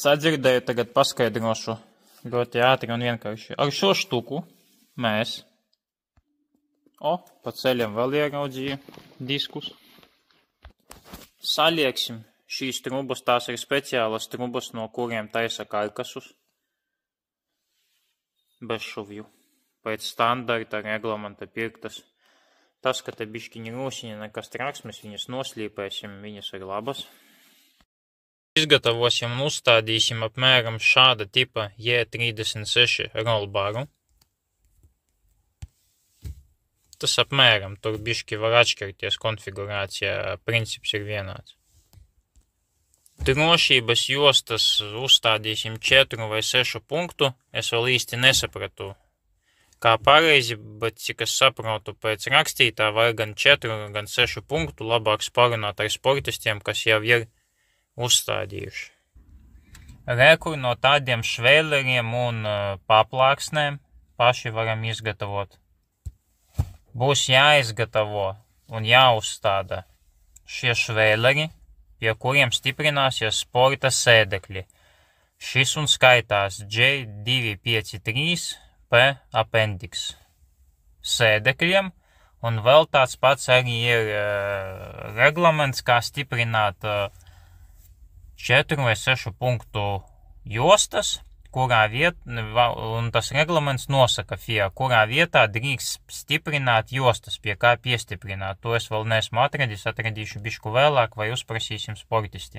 sadzirdēju, tagad paskaidrošu ļoti ātri un vienkārši. Ar šo štuku mēs, pa ceļam vēl ieraudzīju diskus, salieksim šīs trubas, tās ir speciālas trubas, no kuriem taisa karkasus, bez šuvju, pēc standarta reglamenta pirktas. Tas, ka te bišķiņi rūsiņi nekas traks, mēs viņas noslīpēsim, viņas ir labas. Izgatavosim un uzstādīsim apmēram šāda tipa J36 rollbaru. Tas apmēram, tur bišķi var atšķirties konfigurācija, princips ir vienāds. Drošības jostas uzstādīsim 4 vai 6 punktu, es vēl īsti nesapratu, kā pareizi, bet cik es saprotu pēc rakstītā, vai gan 4, gan 6 punktu, labāk parunāt ar sportistiem, kas jau ir uzstādījuši. Rekur no tādiem švēleriem un paplāksnēm paši varam izgatavot. Būs jāizgatavo un jāuzstāda šie švēleri, pie kuriem stiprināsies sporta sēdekļi. Šis un skaitās J253P appendix sēdekļiem, un vēl tāds pats arī ir reglaments, kā stiprināt 4 vai 6 punktu jostas, kurā un tas reglaments nosaka FIA, kurā vietā drīkst stiprināt jostas, pie kā piestiprināt. To es vēl neesmu atradis, atradīšu bišku vēlāk vai uzprasīsim sportisti.